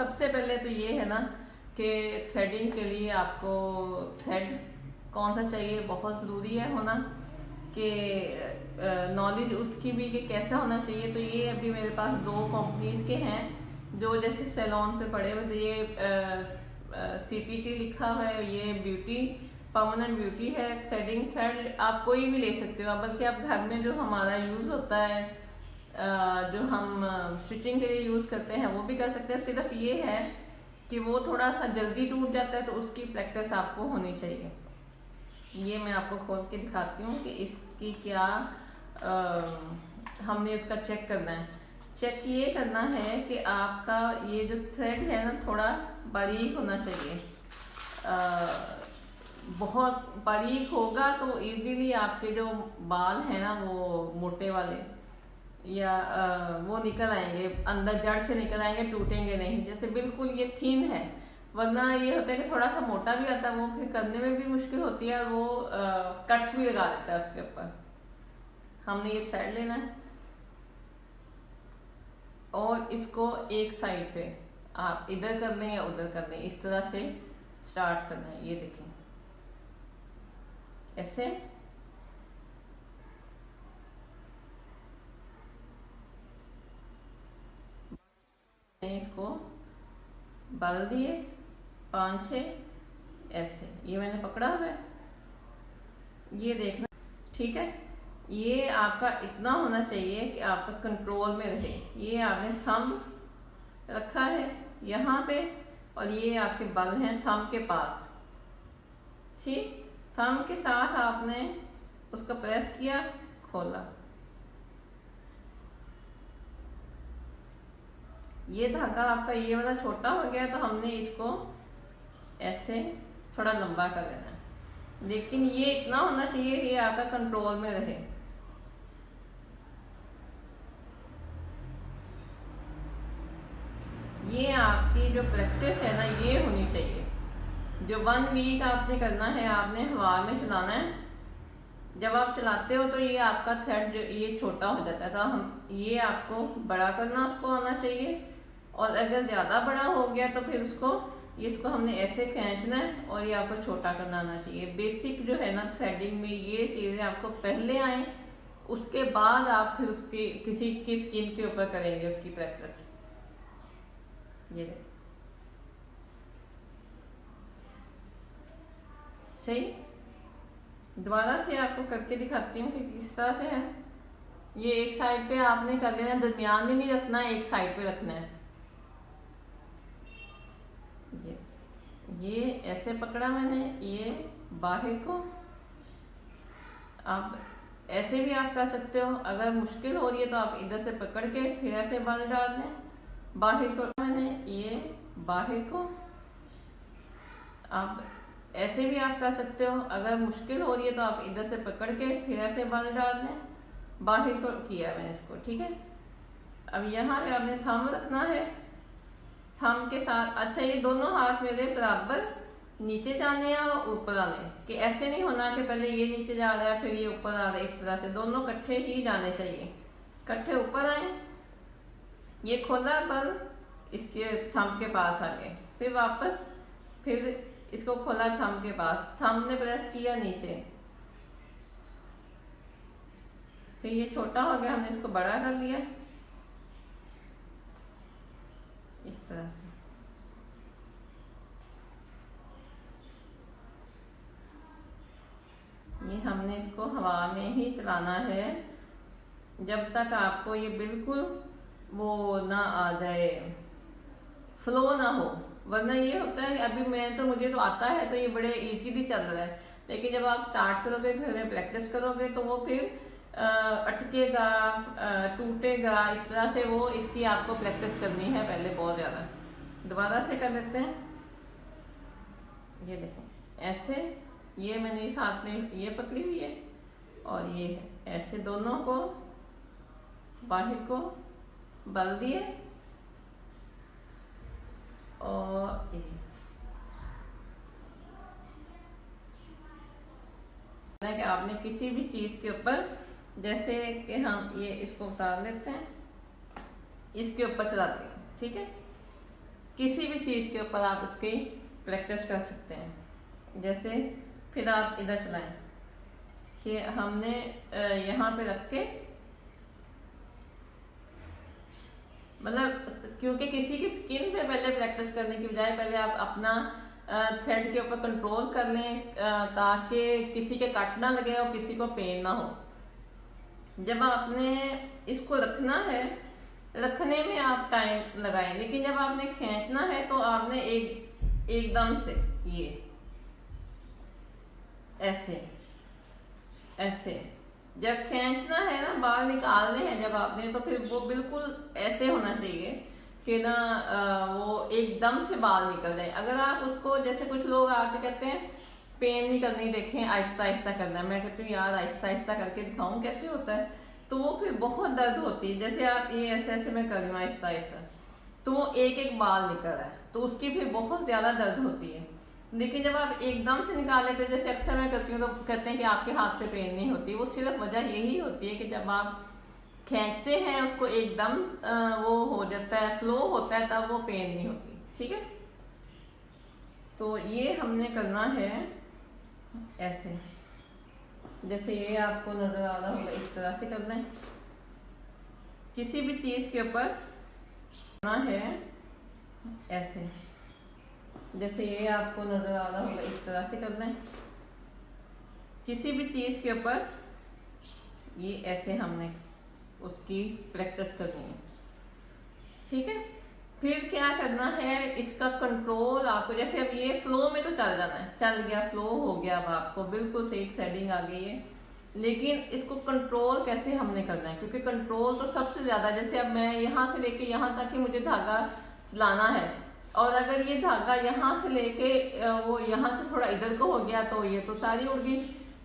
सबसे पहले तो ये है ना कि थ्रेडिंग के लिए आपको थ्रेड कौन सा चाहिए बहुत ज़रूरी है होना, कि नॉलेज उसकी भी कि कैसा होना चाहिए। तो ये अभी मेरे पास 2 कंपनीज के हैं जो जैसे सैलून पे पड़े हुए, तो ये CPT लिखा हुआ है, ये ब्यूटी परमानेंट ब्यूटी है। थ्रेडिंग थ्रेड आप कोई भी ले सकते हो, बल्कि आप घर में जो हमारा यूज़ होता है, जो हम स्टिचिंग के लिए यूज़ करते हैं वो भी कर सकते हैं। सिर्फ ये है कि वो थोड़ा सा जल्दी टूट जाता है, तो उसकी प्रैक्टिस आपको होनी चाहिए। ये मैं आपको खोल के दिखाती हूँ कि इसकी क्या हमने उसका चेक करना है। चेक ये करना है कि आपका ये जो थ्रेड है ना थोड़ा बारीक होना चाहिए। बहुत बारीक होगा तो इजीली आपके जो बाल हैं ना वो मोटे वाले या वो निकल आएंगे, अंदर जड़ से निकल आएंगे, टूटेंगे नहीं। जैसे बिल्कुल ये थीन है, वरना ये होता है कि थोड़ा सा मोटा भी आता है, वो फिर करने में भी मुश्किल होती है और वो कट्स भी लगा देता है उसके ऊपर। हमने ये थ्रेड लेना है और इसको एक साइड पे आप इधर कर लें या उधर कर लें, इस तरह से स्टार्ट करना है। ये देखें ऐसे, इसको बाल दिए 5-6 ऐसे, ये मैंने पकड़ा हुआ है, ये देखना ठीक है। ये आपका इतना होना चाहिए कि आपका कंट्रोल में रहे। ये आपने थंब रखा है यहाँ पे और ये आपके बल हैं थंब के पास, ठीक। थंब के साथ आपने उसको प्रेस किया, खोला, ये धागा आपका ये वाला छोटा हो गया, तो हमने इसको ऐसे थोड़ा लंबा कर लेना है। लेकिन ये इतना होना चाहिए कि ये आपका कंट्रोल में रहे। ये आपकी जो प्रैक्टिस है ना ये होनी चाहिए। जो 1 वीक आपने करना है, आपने हवा में चलाना है। जब आप चलाते हो तो ये आपका थ्रेड ये छोटा हो जाता है, तो हम ये आपको बड़ा करना उसको आना चाहिए। और अगर ज़्यादा बड़ा हो गया तो फिर इसको हमने ऐसे खींचना है और ये आपको छोटा करना आना चाहिए। बेसिक जो है ना थ्रेडिंग में ये चीज़ें आपको पहले आए, उसके बाद आप फिर उसकी किसी की स्किन के ऊपर करेंगे उसकी प्रैक्टिस। ये सही, दोबारा से आपको करके दिखाती हूँ कि किस तरह से है। ये एक साइड पे आपने कर लेना, दरमियान में नहीं रखना है, एक साइड पे रखना है। ये ऐसे पकड़ा मैंने, ये बाहर को आप ऐसे भी आप कर सकते हो। अगर मुश्किल हो रही है तो आप इधर से पकड़ के फिर ऐसे बल डाल दें, बाहर को मैंने ये बाहर को आप ऐसे भी आप कर सकते हो। अगर मुश्किल हो रही है तो आप इधर से पकड़ के फिर ऐसे बल डाल दें, बाहर को किया मैंने इसको, ठीक है। अब यहाँ पे आपने थंब रखना है, थंब के साथ अच्छा ये दोनों हाथ मेरे बराबर नीचे जाने हैं और ऊपर आने, कि ऐसे नहीं होना कि पहले ये नीचे जा रहा है फिर ये ऊपर आ रहा है। इस तरह से दोनों इकट्ठे ही जाने चाहिए, इकट्ठे ऊपर आए। ये खोला बल इसके थंब के पास आ गए, फिर वापस फिर इसको खोला थंब के पास, थंब ने प्रेस किया नीचे, फिर ये छोटा हो गया, हमने इसको बड़ा कर लिया इस तरह से। ये हमने इसको हवा में ही चलाना है जब तक आपको ये बिल्कुल वो ना आ जाए, फ्लो ना हो। वरना ये होता है कि अभी मुझे तो आता है तो ये बड़े इजीली चल रहा है, लेकिन जब आप स्टार्ट करोगे घर में प्रैक्टिस करोगे तो वो फिर अटकेगा, टूटेगा। इस तरह से वो इसकी आपको प्रैक्टिस करनी है पहले बहुत ज़्यादा। दोबारा से कर लेते हैं। ये देखें ऐसे, ये मैंने इस हाथ में ये पकड़ी हुई है और ये है, ऐसे दोनों को बाहर को बल दिए और ये कि आपने किसी भी चीज के ऊपर, जैसे कि हम ये इसको उतार लेते हैं, इसके ऊपर चलाते हैं, ठीक है। किसी भी चीज़ के ऊपर आप उसकी प्रैक्टिस कर सकते हैं। जैसे फिर आप इधर चलाएं कि हमने यहाँ पे रख के, मतलब क्योंकि किसी की स्किन पे पहले प्रैक्टिस करने की बजाय पहले आप अपना थ्रेड के ऊपर कंट्रोल कर लें, ताकि किसी के कट ना लगे और किसी को पेन ना हो। जब आपने इसको रखना है, रखने में आप टाइम लगाएं, लेकिन जब आपने खींचना है तो आपने एकदम से ये ऐसे ऐसे जब खींचना है ना, बाल निकालने हैं जब आपने, तो फिर वो बिल्कुल ऐसे होना चाहिए कि ना वो एकदम से बाल निकल जाए। अगर आप उसको, जैसे कुछ लोग आके कहते हैं पेन नहीं करनी, देखें आहिस्ता आहिस्ता करना है, मैं कहती हूँ यार आहिस्ता आहिस्ता करके दिखाऊं कैसे होता है, तो वो फिर बहुत दर्द होती है। जैसे आप ये ऐसे ऐसे मैं कर रही हूँ आहिस्ता आहिस्ता, तो वो एक एक बाल निकल रहा है, तो उसकी फिर बहुत ज्यादा दर्द होती है। लेकिन जब आप एकदम से निकाल लेते हो, जैसे अक्सर मैं करती हूँ, तो कहते हैं कि आपके हाथ से पेन नहीं होती। वो सिर्फ वजह यही होती है कि जब आप खींचते हैं उसको एकदम वो हो जाता है, फ्लो होता है, तब वो पेन नहीं होती। ठीक है, तो ये हमने करना है ऐसे, जैसे ये आपको नजर आ रहा होगा, इस तरह से करना है। किसी भी चीज के ऊपर करना है ऐसे, जैसे ये आपको नजर आ रहा होगा, इस तरह से करना है। किसी भी चीज के ऊपर ये ऐसे हमने उसकी प्रैक्टिस करनी है। ठीक है, फिर क्या करना है, इसका कंट्रोल आपको, जैसे अब ये फ्लो में तो चल जाना है, चल गया, फ्लो हो गया, अब आपको बिल्कुल सही सेटिंग आ गई है। लेकिन इसको कंट्रोल कैसे हमने करना है, क्योंकि कंट्रोल तो सबसे ज्यादा, जैसे अब मैं यहाँ से लेके यहाँ तक ही मुझे धागा चलाना है, और अगर ये धागा यहाँ से लेके वो यहाँ से थोड़ा इधर को हो गया तो ये तो सारी उड़ गई,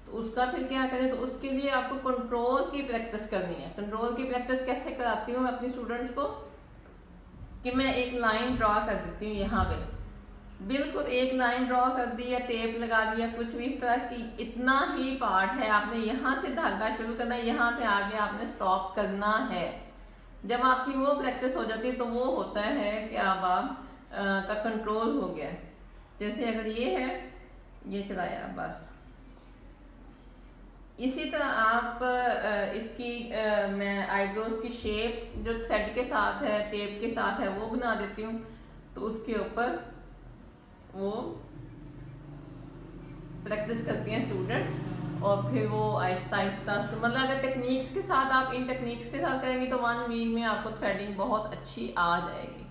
तो उसका फिर क्या करें। तो उसके लिए आपको कंट्रोल की प्रैक्टिस करनी है। कंट्रोल की प्रैक्टिस कैसे कराती हूँ मैं अपनी स्टूडेंट्स को, कि मैं एक लाइन ड्रॉ कर देती हूँ यहाँ पे, बिल्कुल एक लाइन ड्रॉ कर दी या टेप लगा दिया, कुछ भी इस तरह की, इतना ही पार्ट है, आपने यहाँ से धागा शुरू करना है, यहाँ पे आगे आपने स्टॉप करना है। जब आपकी वो प्रैक्टिस हो जाती है तो वो होता है कि अब आप का कंट्रोल हो गया। जैसे अगर ये है, ये चलाया बस। इसी तरह आप इसकी मैं आईब्रोज की शेप जो थ्रेड के साथ है, टेप के साथ है, वो बना देती हूँ। तो उसके ऊपर वो प्रैक्टिस करती हैं स्टूडेंट्स, और फिर वो आहिस्ता आहिस्ता, मतलब अगर टेक्निक्स के साथ, आप इन टेक्निक्स के साथ करेंगे तो 1 वीक में आपको थ्रेडिंग बहुत अच्छी आ जाएगी।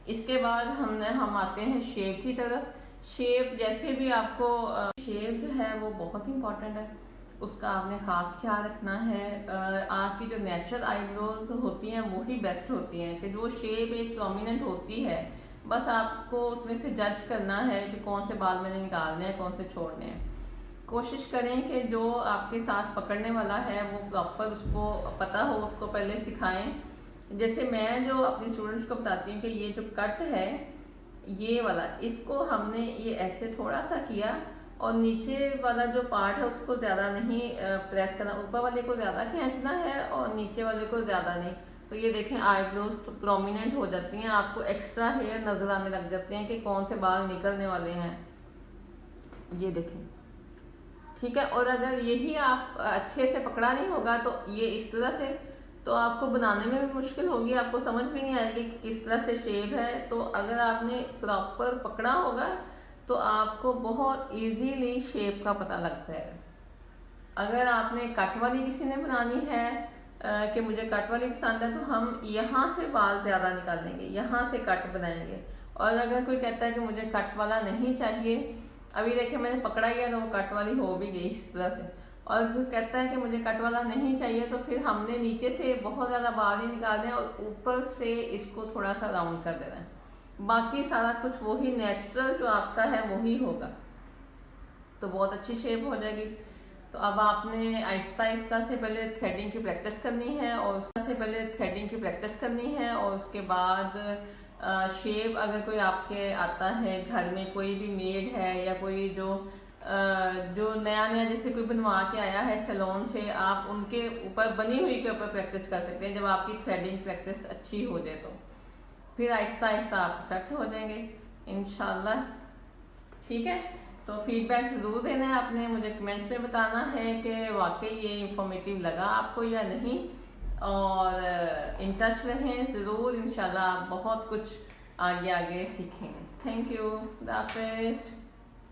इसके बाद हम आते हैं शेप की तरफ। शेप, जैसे भी आपको शेप जो है वो बहुत इंपॉर्टेंट है, उसका आपने खास ख्याल रखना है। आपकी जो नेचुरल आईब्रोज होती हैं वही बेस्ट होती हैं, कि जो शेप एक प्रोमिनेंट होती है, बस आपको उसमें से जज करना है कि कौन से बाल मैंने निकालने हैं, कौन से छोड़ने हैं। कोशिश करें कि जो आपके साथ पकड़ने वाला है वो प्रॉपर उसको पता हो, उसको पहले सिखाएं। जैसे मैं जो अपनी स्टूडेंट्स को बताती हूँ कि ये जो कट है ये वाला, इसको हमने ये ऐसे थोड़ा सा किया, और नीचे वाला जो पार्ट है उसको ज्यादा नहीं प्रेस करना, ऊपर वाले को ज्यादा खींचना है और नीचे वाले को ज्यादा नहीं। तो ये देखें आईब्रोज तो प्रोमिनेंट हो जाती हैं, आपको एक्स्ट्रा हेयर नजर आने लग जाते हैं कि कौन से बाल निकलने वाले हैं, ये देखें। ठीक है, और अगर यही आप अच्छे से पकड़ा नहीं होगा तो ये इस तरह से, तो आपको बनाने में भी मुश्किल होगी, आपको समझ में नहीं आएगी किस तरह से शेप है। तो अगर आपने प्रॉपर पकड़ा होगा तो आपको बहुत इजीली शेप का पता लग जाएगा। अगर आपने कट वाली किसी ने बनानी है कि मुझे कट वाली पसंद है, तो हम यहाँ से बाल ज्यादा निकालेंगे, यहाँ से कट बनाएंगे। और अगर कोई कहता है कि मुझे कट वाला नहीं चाहिए, अभी देखिए मैंने पकड़ा गया तो वो कट वाली हो भी गई इस तरह से, और कोई कहता है कि मुझे कट वाला नहीं चाहिए, तो फिर हमने नीचे से बहुत ज्यादा बाल ही निकालने हैं और ऊपर से इसको थोड़ा सा राउंड कर देना है। बाकी सारा कुछ वही नेचुरल जो आपका है वही होगा, तो बहुत अच्छी शेप हो जाएगी। तो अब आपने आहिस्ता आहिस्ता से पहले थ्रेडिंग की प्रैक्टिस करनी है, और उसके बाद शेप, अगर कोई आपके आता है घर में, कोई भी मेड है या कोई जो नया जैसे कोई बनवा के आया है सैलून से, आप उनके ऊपर बनी हुई के ऊपर प्रैक्टिस कर सकते हैं जब आपकी थ्रेडिंग प्रैक्टिस अच्छी हो जाए। तो फिर आहिस्ता आहिस्ता आप परफेक्ट हो जाएंगे इंशाल्लाह। ठीक है, तो फीडबैक ज़रूर देना है आपने, मुझे कमेंट्स में बताना है कि वाकई ये इंफॉर्मेटिव लगा आपको या नहीं, और इन टच रहें ज़रूर, इंशाल्लाह आप बहुत कुछ आगे आगे सीखेंगे। थैंक यू, खुदा हाफिज़।